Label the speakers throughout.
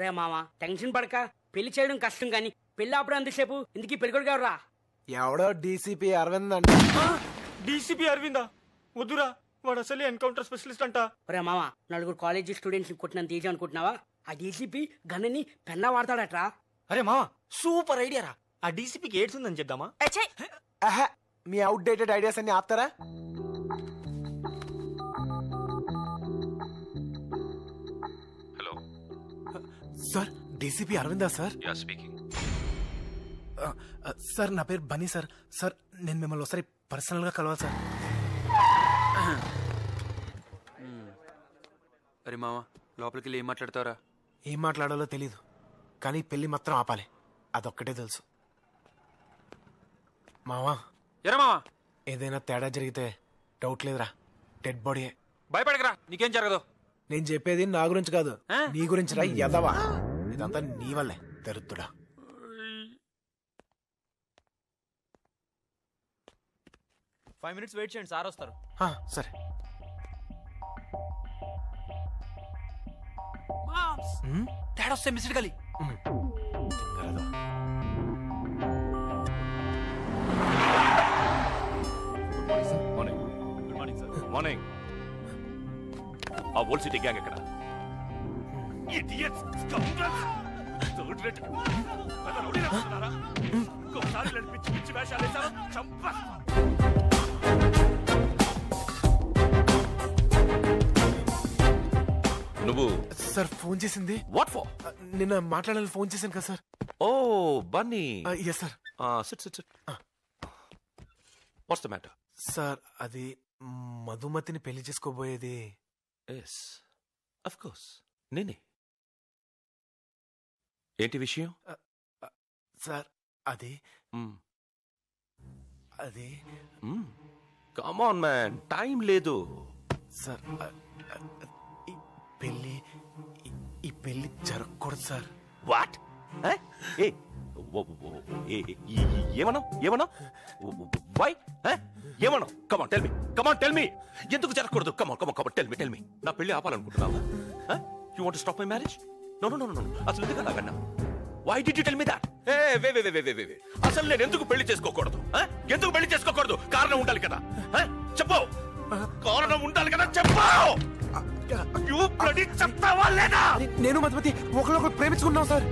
Speaker 1: రే మామ టెన్షన్ పడక, పెళ్లి చేయడం కష్టం కానీ పెళ్లి ఆపడం అంతసేపు ఇందుకీ పెళ్ళికొడు కావరా?
Speaker 2: ఎవడో డీసీపీ అరవింద్ అంట.
Speaker 3: డీసీపీ అరవిందా? వద్దురా, వాడు అసలు ఎన్కౌంటర్ స్పెషలిస్ట్ అంట.
Speaker 1: రే మామ, నలుగురు కాలేజీ స్టూడెంట్స్ కొట్టినంత ఈజీ అనుకుంటున్నావా? ఆ డీసీపీ గన్నని పెన్నా వాడతాడట్రా.
Speaker 3: అరే మామ, సూపర్ ఐడియా రా. ఆ డీసీపీకి ఎయిడ్స్ ఉందని చెప్దామా?
Speaker 2: మీ అవుట్డేటెడ్ ఐడియాస్ అన్ని ఆపుతారా?
Speaker 4: Hello
Speaker 2: sir, DCP Aravinda sir?
Speaker 4: Ya speaking.
Speaker 2: Sir నా పేరు బనీ సార్. సార్ నేను మిమ్మల్ని ఒకసారి పర్సనల్ గా కలవాలి సార్.
Speaker 4: అరే మామ, లోపలికి వెళ్ళి ఏం మాట్లాడతారా?
Speaker 2: ఏం మాట్లాడాలో తెలీదు, కానీ పెళ్లి మాత్రం ఆపాలి, అదొక్కటే తెలుసు. మావా,
Speaker 4: ఎరా మామ,
Speaker 2: ఏదైనా తేడా జరిగితే డౌట్ లేదురా, డెడ్ బాడీయే.
Speaker 4: భయపడకరా, నీకేం జరగదు.
Speaker 2: నేను చెప్పేది నా గురించి కాదు, నీ గురించి రా ఎదవా. ఇదంతా నీ వల్లే దరుద్దుడా.
Speaker 3: ఫైవ్ మినిట్స్ వెయిట్ చేయండి, సార్ వస్తారు.
Speaker 2: సరే.
Speaker 4: తేడా వస్తే మిస్డ్ కాలి.
Speaker 5: మార్నింగ్. ఆ ఓల్డ్ సిటీ గ్యాంగ్ ఎక్కడ? నువ్వు
Speaker 2: సార్ ఫోన్ చేసింది?
Speaker 5: What for?
Speaker 2: నిన్న మాట్లాడాలని ఫోన్ చేశాను కదా సార్.
Speaker 5: ఓ Bunny.
Speaker 2: Yes sir.
Speaker 5: Sit. What's the matter?
Speaker 2: Sir అది మధుమతిని పెళ్లి చేసుకోబోయేది.
Speaker 5: ఎస్ ఆఫ్ కోర్స్ నేనే. ఏంటి విషయం?
Speaker 2: సార్ అది అది
Speaker 5: కమ్ ఆన్ మ్యాన్, టైం లేదు.
Speaker 2: సార్ ఈ పెళ్లి జరగకూడదు సార్.
Speaker 5: వాట్? ఏమన్నా వై ఏమన్నా? కమాన్ టెల్ మీ ఎందుకు జరగకూడదు? Come on tell me. నా పెళ్లి ఆపాలనుకుంటున్నావా? You want to stop my marriage? No అసలు ఎందుకు అలాగన్నా? Why did you tell me that? వే అసలు నేను ఎందుకు పెళ్లి చేసుకోకూడదు? ఎందుకు పెళ్లి చేసుకోకూడదు? కారణం ఉండాలి కదా. చెప్పు, కారణం ఉండాలి కదా, చెప్పు. చెప్తావా లేదా?
Speaker 2: నేను మధుమతి ఒకరికొకరు ప్రేమించుకున్నాం సార్.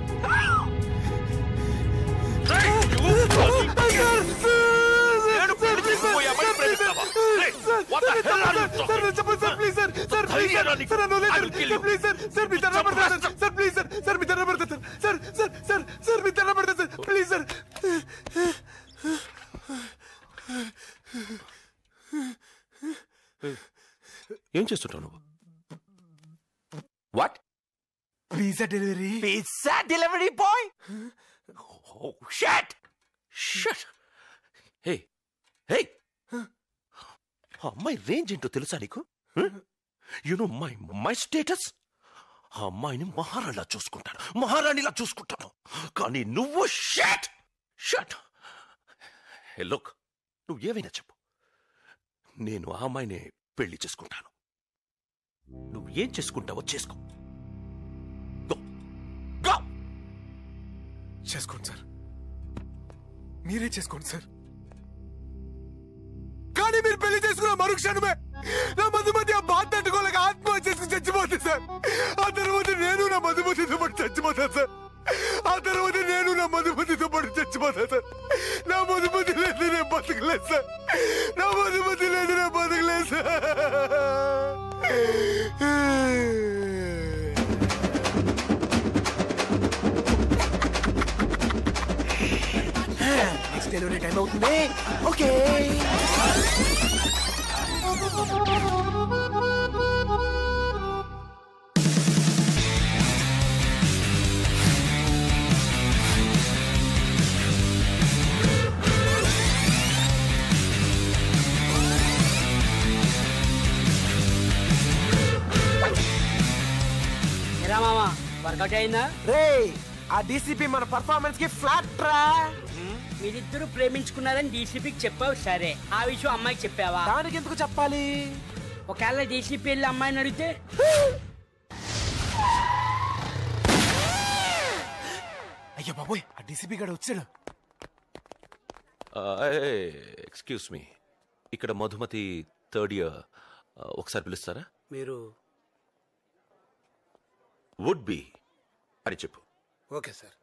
Speaker 5: ఏం చేస్తుంటావు నువ్వు? What?
Speaker 2: Pizza delivery.
Speaker 5: Pizza delivery boy? Shut. Hey అమ్మాయి రేంజ్ ఏంటో తెలుసా నీకు? You know my status. ఆ అమ్మాయిని మహారాణిలా చూసుకుంటాను. కానీ నువ్వు షట్. హే లుక్, నువ్వు ఏమైనా చెప్పు, నేను ఆ అమ్మాయిని పెళ్లి చేసుకుంటాను. నువ్వు ఏం చేసుకుంటావో చేసుకో.
Speaker 2: చేసుకోండి సార్, మీరే చేసుకోండి సార్. కానీ మీరు పెళ్లి చేసుకున్న మరుక్షణమే నా మధుమతి ఆ బాధ తట్టుకోలేక ఆత్మహత్య చేసుకుని చచ్చిపోతుంది సార్. ఆ తర్వాత నేను నా మధుమతితో పాటు చచ్చిపోతాను సార్. నా మధుమతి లేదు, నేను బతకలేదు సార్. నా మధుమతి లేదు, నేను బతకలేదు సార్. నెక్స్ట్ డెలివరీ టైం అవుతుంది. ఓకే.
Speaker 1: ఎరా మామా, వర్కౌట్ అయిందా?
Speaker 2: రే, ఆ డీసీపీ మన పర్ఫార్మెన్స్ కి ఫ్లాట్ రా.
Speaker 1: మీరిద్దరు ప్రేమించుకున్నారని డీసీపీకి చెప్పావు సరే, ఆ విషయం అమ్మాయికి చెప్పావా?
Speaker 2: దానికి ఎందుకు చెప్పాలి?
Speaker 1: ఒకవేళ డీసీపీ వెళ్ళి అమ్మాయిని అడిగితే
Speaker 2: అయ్యా బాబోయ్, ఆ డీసీపీ గారు వచ్చాడు.
Speaker 5: ఎక్స్క్యూజ్ మీ, ఇక్కడ మధుమతి థర్డ్ ఇయర్, ఒకసారి పిలుస్తారా?
Speaker 6: మీరు
Speaker 5: వుడ్ బి అని చెప్పు.
Speaker 6: Okay sir.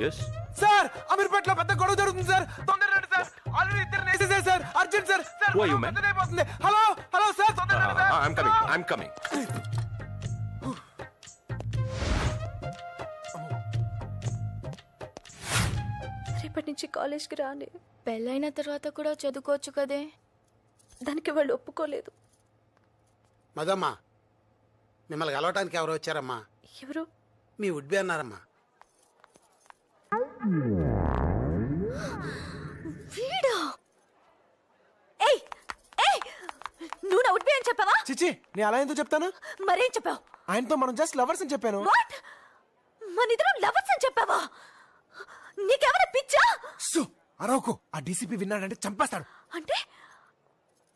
Speaker 5: ఎస్
Speaker 2: సార్, అమీర్పేటలో పెద్ద గొడవ జరుగుతుంది సార్. తొందరగా రండి సార్. ఆల్రెడీ ఇద్దరు వేసేసారు sir. Urgent sir.
Speaker 5: Who are you, man?
Speaker 2: పెద్దదైపోతుంది. హలో హలో సార్, తొందరగా రండి సార్.
Speaker 5: I'm coming.
Speaker 7: రేపటి నుంచి కాలేజ్కి రాని. పెళ్ళైన తర్వాత కూడా చదువుకోవచ్చు కదే. దానికి వాళ్ళు ఒప్పుకోలేదు.
Speaker 6: మదమ్మా, మిమ్మల్ని కలవటానికి ఎవరు వచ్చారమ్మా?
Speaker 7: ఎవరు?
Speaker 6: మీ వుడ్బి అన్నారమ్మా.
Speaker 7: వీడా? ఏయ్ ఏయ్, నువ్వు నా ఉడ్బి అని చెప్పావా?
Speaker 2: చిచి, నేను అలా ఎందుకు చెప్తాను?
Speaker 7: మరేం చెప్పావు?
Speaker 2: ఆయనతో మనం జస్ట్ లవర్స్ అని చెప్పాను.
Speaker 7: వాట్? మనిద్దరం లవర్స్ అని చెప్పావా? నీకెవరు పిచ్చా?
Speaker 2: అరవకు, ఆ డీసీపీ విన్నాడంటే చంపేస్తాడు.
Speaker 7: అంటే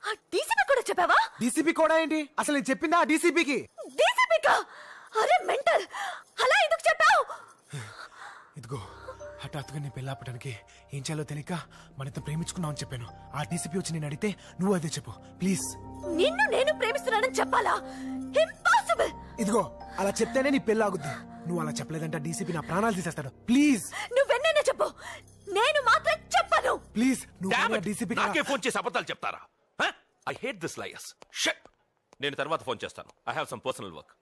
Speaker 7: ఆ డీసీపీ కూడా చెప్పావా?
Speaker 2: డీసీపీ కూడా ఏంటి? అసలు నేను చెప్పిందా ఆ డీసీపీకి?
Speaker 7: డీసీపీకా? అరే మెంటల్, అలా ఎందుకు చెప్పావు?
Speaker 2: ఇదిగో, హఠాత్తుగా నీ పెళ్ళి ఆపడానికి ఏం చేయాలో తెలియక మనతో ప్రేమించుకున్నావు అని చెప్పాను. ఆ డీసీపీ వచ్చి నేను అడిగితే నువ్వు అదే చెప్పు ప్లీజ్.
Speaker 7: నిన్ను నేను ప్రేమిస్తున్నానని చెప్పాలా? ఇంపాసిబుల్.
Speaker 2: ఇదిగో, అలా చెప్తేనే నీ పెళ్ళి ఆగుద్ది. నువ్వు అలా చెప్పలేదంటే డీసీపీ నా ప్రాణాలు తీసేస్తాడు. ప్లీజ్
Speaker 7: నువ్వెన్నైనా చెప్పు, నేను మాత్రం చెప్పను.
Speaker 2: ప్లీజ్ నువ్వు డీసీపీ
Speaker 5: నాకే ఫోన్ చేసి అబద్ధాలు చెప్తారా? I hate this liars. Shut. నేను తర్వాత ఫోన్ చేస్తాను. I have some personal work.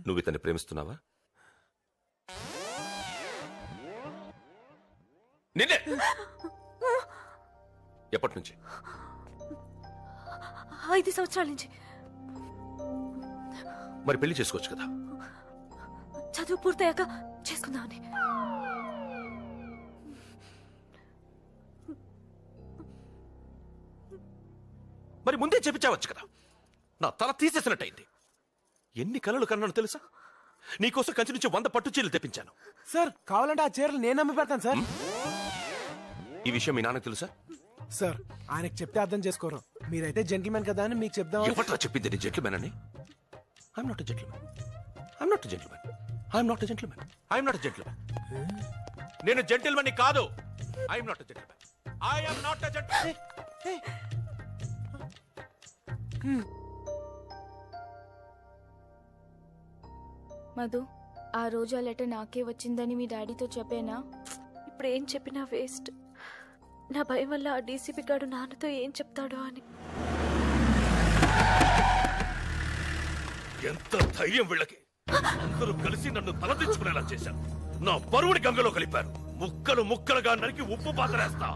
Speaker 5: నువ్వు ఇతన్ని ప్రేమిస్తున్నావా? నిన్నే. ఎప్పటి నుంచి?
Speaker 7: 5 సంవత్సరాల నుంచి.
Speaker 5: మరి పెళ్లి చేసుకోవచ్చు కదా.
Speaker 7: చదువు పూర్తయ్యాక చేసుకుందామని.
Speaker 5: మరి ముందే చెప్పించవచ్చు కదా. నా తల తీసేసినట్టయింది. ఎన్ని కలలు కన్నాను తెలుసా? నీకోసం కంచి నుంచి 100 పట్టు చీరలు తెప్పించాను.
Speaker 2: సార్, కావాలంటే ఆ చీరలు నేను అమ్మి పెడతాను సార్.
Speaker 5: ఈ విషయం మీ నాన్నకు తెలుసా?
Speaker 2: సార్, ఆయనకు చెప్తే అర్థం చేసుకోరు. మీరైతే జెంటిల్మెన్ కదా అని మీకు చెప్దాం.
Speaker 5: ఎవట్లా చెప్పింది నీ జెంటిల్మెన్ అని? I'm not a gentleman. I'm not a gentleman. I'm not a gentleman. I'm not a gentleman. నేను జెంటిల్మెన్ ని కాదు. I'm not a gentleman. I'm not a gentleman.
Speaker 7: Madhu, ఆ రోజు ఆ లెటర్ నాకే వచ్చిందని మీ డాడీతో చెప్పేనా? ఇప్పుడు ఏం చెప్పినా వేస్ట్. నా భయం వల్ల ఆ డీసీపీ గారు నాన్నతో ఏం చెప్తాడో అని.
Speaker 5: ఎంత ధైర్యం వీళ్ళకి! అందరూ కలిసి నన్ను తలదించుకునేలా చేశారు. నా బరువుని గంగలో కలిపారు. ముక్కలు ముక్కలుగా నరికి ఉప్పు పాతరేస్తా.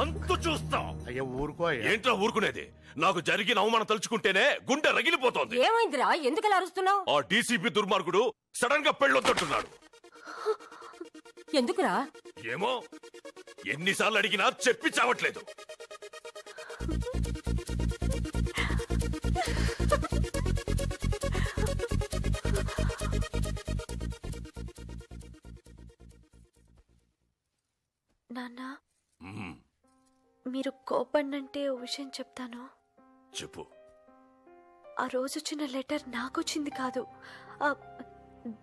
Speaker 5: అంతు చూస్తా.
Speaker 8: అయ్యా ఊరుకో.
Speaker 5: ఏంట్రా ఊరుకునేది? నాకు జరిగిన అవమానం తలుచుకుంటేనే గుండె రగిలిపోతోంది.
Speaker 9: ఏమైందిరా? ఎందుకలా అరుస్తున్నావు?
Speaker 5: ఆ డీసీపీ దుర్మార్గుడు సడన్ గా పెళ్ళొద్దంటున్నాడు.
Speaker 9: ఎందుకురా?
Speaker 5: ఏమో, ఎన్నిసార్లు అడిగినా చెప్పి చావట్లేదు.
Speaker 7: నాన్న, మీరు కోపడినంటే ఓ విషయం చెప్తాను.
Speaker 5: చెప్పు.
Speaker 7: ఆ రోజు వచ్చిన లెటర్ నాకొచ్చింది కాదు,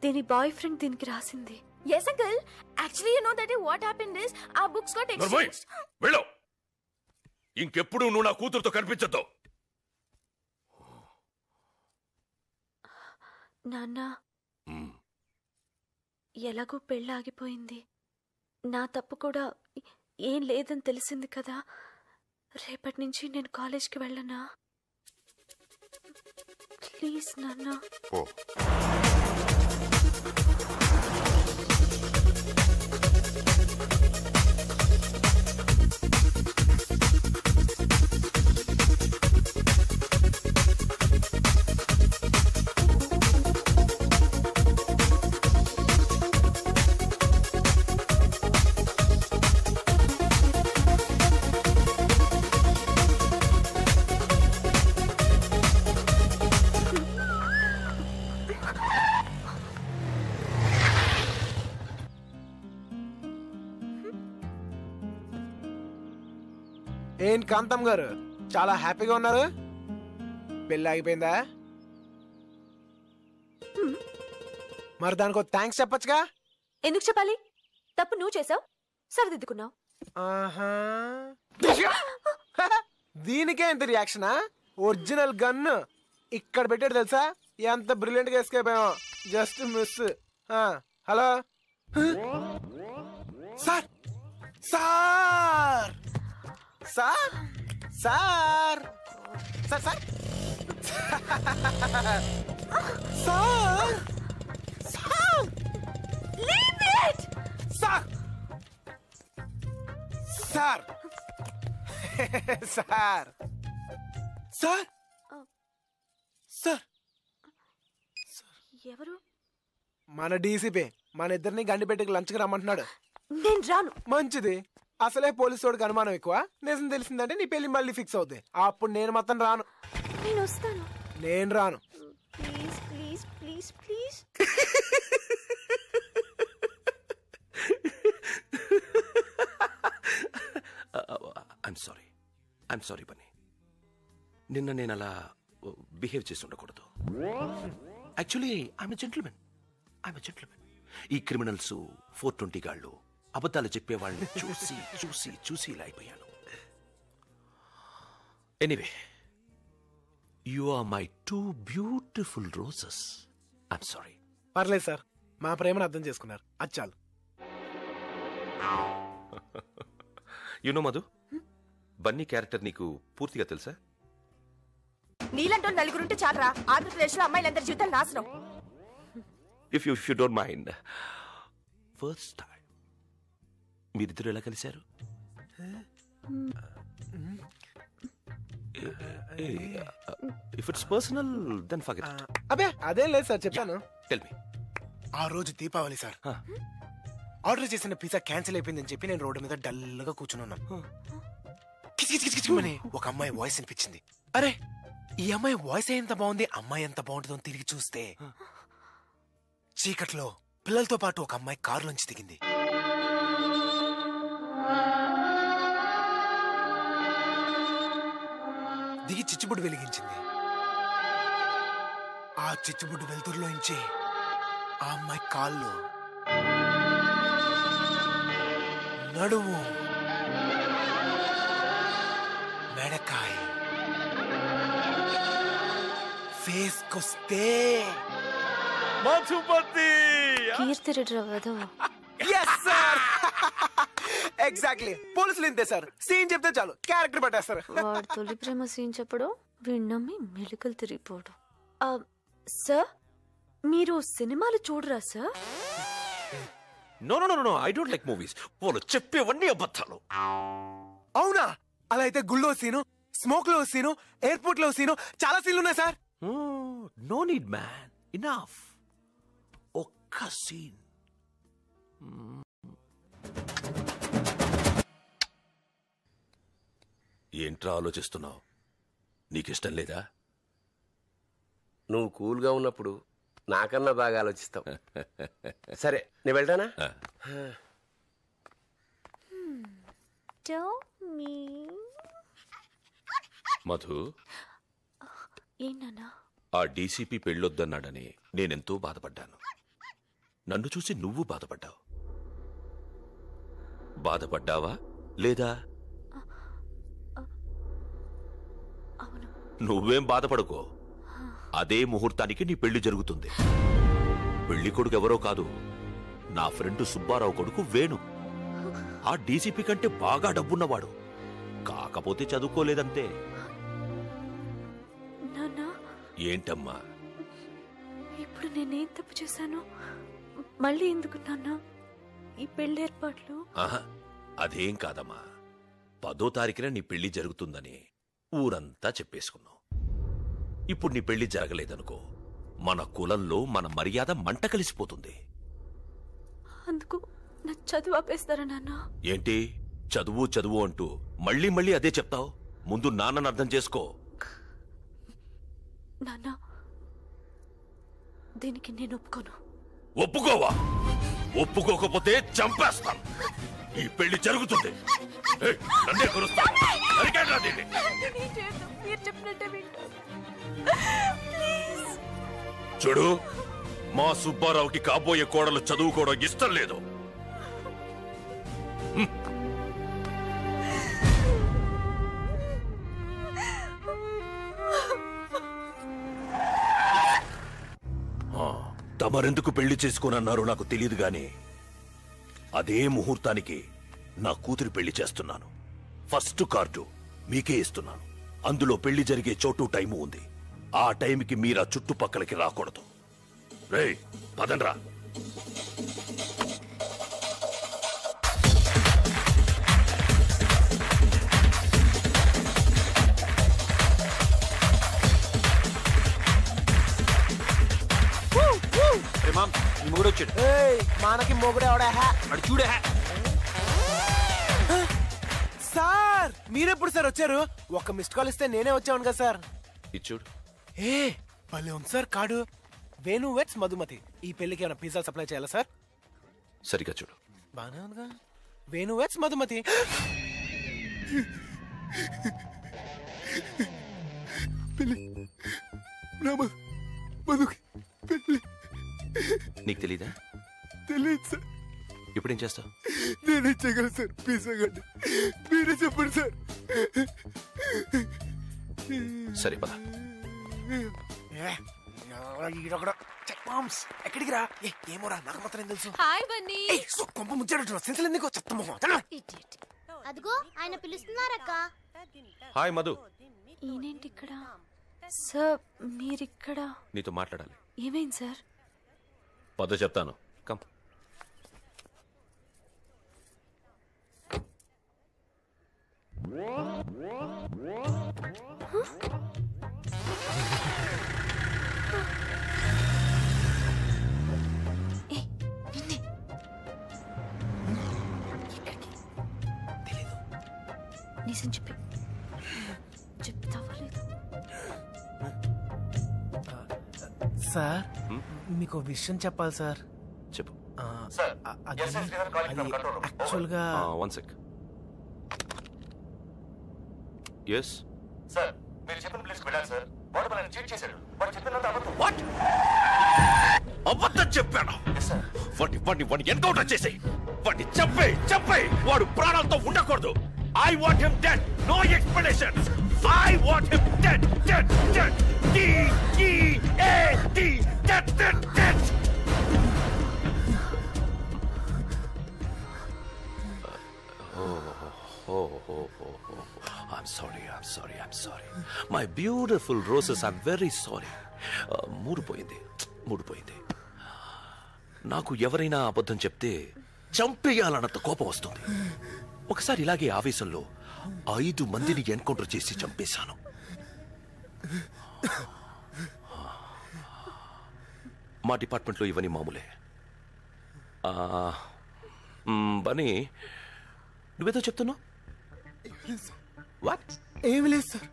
Speaker 7: దీని బాయ్ ఫ్రెండ్ దీనికి రాసింది.
Speaker 9: Yes uncle, actually you know that what happened is our books got exchanged.
Speaker 5: వెళ్ళు. ఇంకెప్పుడు నువ్వు నా కూతురుతో కనిపించద్దు.
Speaker 7: నాన్న, ఎలాగో పెళ్ళి ఆగిపోయింది. నా తప్పు కూడా ఏం లేదని తెలిసింది కదా. రేపటి నుంచి నేను కాలేజ్కి వెళ్ళనా? ప్లీజ్ నాన్న.
Speaker 8: ఏం కాంతం గారు చాలా హ్యాపీగా ఉన్నారు? పెళ్ళి ఆగిపోయిందా? మరి దానికి థ్యాంక్స్ చెప్పొచ్చుగా.
Speaker 7: ఎందుకు చెప్పాలి? తప్పు నువ్వు చేసావు, సరిదిద్దుకున్నావు.
Speaker 8: దీనికే ఇంత రియాక్షనా? ఒరిజినల్ గన్ ఇక్కడ పెట్టాడు తెలుసా? ఎంత బ్రిలియంట్ గా ఎస్కేప్ అయ్యాం. Just miss. Hello sir, sir sir sir sir sir sir sir
Speaker 7: leave it.
Speaker 8: Sir sir sir sir sir
Speaker 7: ఎవరు?
Speaker 8: మన డీసీపీ మన ఇద్దరిని గండిపెట్టుకు లంచ్కి రమ్మంటున్నాడు.
Speaker 7: నేను రాను.
Speaker 8: మంచిది. అసలే పోలీసు వాడికి అనుమానం ఎక్కువ. నిజం తెలిసిందంటే నీ పెళ్లి మళ్ళీ ఫిక్స్ అవుతుంది. అప్పుడు నేను మొత్తం రాను.
Speaker 7: నేను వస్తాను.
Speaker 8: నేను రాను.
Speaker 7: Please please please please.
Speaker 5: I'm sorry Bunny. నిన్న నేను అలా బిహేవ్ చేసి ఉండకూడదు. Actually I'm a gentleman. ఈ క్రిమినల్స్ 420 గాళ్ళు అబద్ధాలు చెప్పేవాళ్ళని చూసి చూసి చూసి ఇలా అయిపోయాను. Anyway, you are my 2 beautiful roses. I'm sorry.
Speaker 8: పర్లేదు సార్, మా ప్రేమను అర్థం చేసుకున్నారు. అది చాలు.
Speaker 5: యునో మధు, బన్నీ క్యారెక్టర్ నీకు పూర్తిగా తెలుసా?
Speaker 9: నీలంటో నలుగురుంటే చాలరా, ఆంధ్రప్రదేశ్ లో అమ్మాయిలందరి జీవితాలు నాశనం.
Speaker 5: If you don't mind, first time మీరిద్దరు ఎలా కలిశారు? If it's personal then forget it.
Speaker 8: అబే అదేం లేదు సార్, చెప్పాను.
Speaker 5: Tell me.
Speaker 8: ఆ రోజు దీపావళి సార్. ఆర్డర్ చేసిన పిజ్జా క్యాన్సిల్ అయిపోయిందని చెప్పి నేను రోడ్డు మీద డల్గా కూర్చున్నాను. కిచకిచకిచమని ఒక అమ్మాయి వాయిస్ అనిపించింది. అరే, ఈ అమ్మాయి వాయిస్ ఎంత బాగుంది, అమ్మాయి ఎంత బాగుంటుందో తిరిగి చూస్తే చీకట్లో పిల్లలతో పాటు ఒక అమ్మాయి కారులోంచి దిగింది. దిగి చిచ్చుబుడ్డు వెలిగించింది. ఆ చిచ్చుబుడ్డు వెలుతురులోంచి ఆ అమ్మాయి కాళ్ళు, నడుము, మెడకాయ, ఫేస్ కొస్తే మధుపతి. ఎగ్జాక్ట్లీ. పోలీసులు ఇంతే సార్, సీన్ చెప్తే చాలు క్యారెక్టర్ పట్టేస్తారు.
Speaker 7: వాడు తొలి ప్రేమ సీన్ చెప్పడం, విన్నమ్మి మెలికలు తిరిగిపోవడం. సార్, మీరు సినిమాలు చూడరా sir?
Speaker 5: No, I don't like movies. వాళ్ళు చెప్పేవన్నీ అబద్ధాలు.
Speaker 8: అవునా? అలా అయితే గుళ్ళో సీను, స్మోక్ లో సీను, ఎయిర్పోర్ట్ లో సీను, చాలా సీన్లు ఉన్నాయి sir.
Speaker 5: No need man, enough. ఒక్క సీన్. ఏంట్రా ఆలోచిస్తున్నావు? నీకిష్టం లేదా?
Speaker 10: నువ్వు కూల్గా ఉన్నప్పుడు నాకన్నా బాగా ఆలోచిస్తావు. సరే, నేను వెళ్తానా?
Speaker 5: మధు,
Speaker 7: ఏంటన్నా?
Speaker 5: ఆ డీసీపీ పెళ్ళొద్దన్నాడని నేనెంతో బాధపడ్డాను. నన్ను చూసి నువ్వు బాధపడ్డావు. బాధపడ్డావా లేదా? నువ్వేం బాధపడుకో. అదే ముహూర్తానికి నీ పెళ్లి జరుగుతుంది. పెళ్లి కొడుకు ఎవరో కాదు, నా ఫ్రెండ్ సుబ్బారావు కొడుకు వేణు. ఆ డీసీపీ కంటే బాగా డబ్బున్నవాడు. కాకపోతే చదువుకోలేదంతే. ఏంటమ్మా?
Speaker 7: ఇప్పుడు నేనేం తప్పు చేశాను? మళ్ళీ ఎందుకు నాన్న ఈ పెళ్లి ఏర్పాట్లు?
Speaker 5: అదేం కాదమ్మా. 10వ తారీఖున నీ పెళ్లి జరుగుతుందని ఊరంతా చెప్పేసుకున్నావు. ఇప్పుడు నీ పెళ్లి జరగలేదనుకో, మన కులంలో మన మర్యాద మంట కలిసిపోతుంది.
Speaker 7: అందుకు నా చదువు ఆపేస్తారా నాన్న?
Speaker 5: ఏంటి చదువు చదువు అంటూ మళ్ళీ మళ్ళీ అదే చెప్తావు? ముందు నాన్నను అర్థం చేసుకో.
Speaker 7: నాన్న, దీనికి నేను ఒప్పుకోను.
Speaker 5: ఒప్పుకోవా? ఒప్పుకోకపోతే చంపేస్తాను. ఈ పెళ్లి జరుగుతుంది. ఏయ్, నన్నే కొరుస్తావా? నరికేయండిరా దీన్ని.
Speaker 7: మీరు చెప్పినట్టే వింటాను.
Speaker 5: చూడు, మా సుబ్బారావుకి కాబోయే కోడలు చదువుకోవడం ఇష్టం లేదు. తమరెందుకు పెళ్లి చేసుకోనన్నారో నాకు తెలియదు గాని అదే ముహూర్తానికి నా కూతురి పెళ్లి చేస్తున్నాను. ఫస్ట్ కార్డు మీకే ఇస్తున్నాను. అందులో పెళ్లి జరిగే చోటు టైము ఉంది. ఆ టైంకి మీరా చుట్టుపక్కలకి రాకూడదు. రేయ్, పదండ్రా.
Speaker 8: మనకి మొగుడేవాడా?
Speaker 4: చూడే
Speaker 8: సార్ మీరెప్పుడు సార్ వచ్చారు? ఒక మిస్డ్ కాల్ ఇస్తే నేనే వచ్చాను కదా సార్.
Speaker 5: ఇచ్చుడు.
Speaker 8: ఏ భలే ఉంది sir card. Venu weds Madhumathi. ఈ పెళ్లికి ఏమైనా పిజ్జా సప్లై చేయాలా సార్?
Speaker 5: సరిగా చూడు.
Speaker 8: బానే ఉందిగా. వేణు వెట్స్ మధుమతి.
Speaker 5: నీకు తెలీదా?
Speaker 2: తెలియదు సార్.
Speaker 5: ఇప్పుడేం చేస్తావు?
Speaker 2: నేనే చేయగలను సార్. పిజ్జా గడ్డ మీరే చెప్పండి సార్.
Speaker 5: సరే పద.
Speaker 8: ఎక్కడికి రా? ఏమోరా, నాకు మాత్రం తెలుసు.
Speaker 9: హాయ్ బన్నీ.
Speaker 8: కొంప ముచ్చాడు. సెన్సల్ ఎందుకు చెత్తమో.
Speaker 11: అదిగో ఆయన పిలుస్తున్నారక్క.
Speaker 5: హాయ్ మధు.
Speaker 7: ఈయనేంటి ఇక్కడ? సార్ మీరిక్కడ?
Speaker 5: నీతో మాట్లాడాలి.
Speaker 7: ఏమైంది సార్?
Speaker 5: పద చెప్తాను. కమ్.
Speaker 7: నిజం చెప్పి చెప్తావా లేదు?
Speaker 8: సార్ మీకు విషయం చెప్పాలి సార్.
Speaker 5: చెప్పు.
Speaker 8: యాక్చువల్గా
Speaker 5: వన్ సెక్. ఎస్
Speaker 2: సార్, మీరు చెప్పిన ప్లేస్ వెళ్ళాలి సార్. వాడు మనల్ని చీట్ చేశాడు. వాడు చెప్పినంత అబద్ధం.
Speaker 5: వాట్? అబద్ధం చెప్పాను. వాడిని ఎన్కౌంటర్ చేసేయ్. వాడిని చంపేయ్. వాడు ప్రాణాలతో ఉండకూడదు. I want him dead. No explanations. I want him dead. D-E-A-D. Dead. I'm sorry. My beautiful roses, I'm very sorry. మూడిపోయింది. నాకు ఎవరైనా అబద్ధం చెప్తే చంపేయాలన్నంత కోపం వస్తుంది. ఒకసారి ఇలాగే ఆవేశంలో 5 మందిని ఎన్కౌంటర్ చేసి చంపేశాను. మా డిపార్ట్మెంట్లో ఇవన్నీ మామూలే. బనీ, నువ్వేదో చెప్తున్నావు? వాట్?
Speaker 8: ఏమి లేదు sir.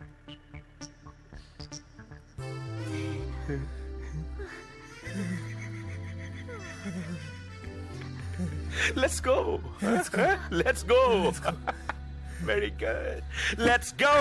Speaker 5: Let's go. Very good. Let's go.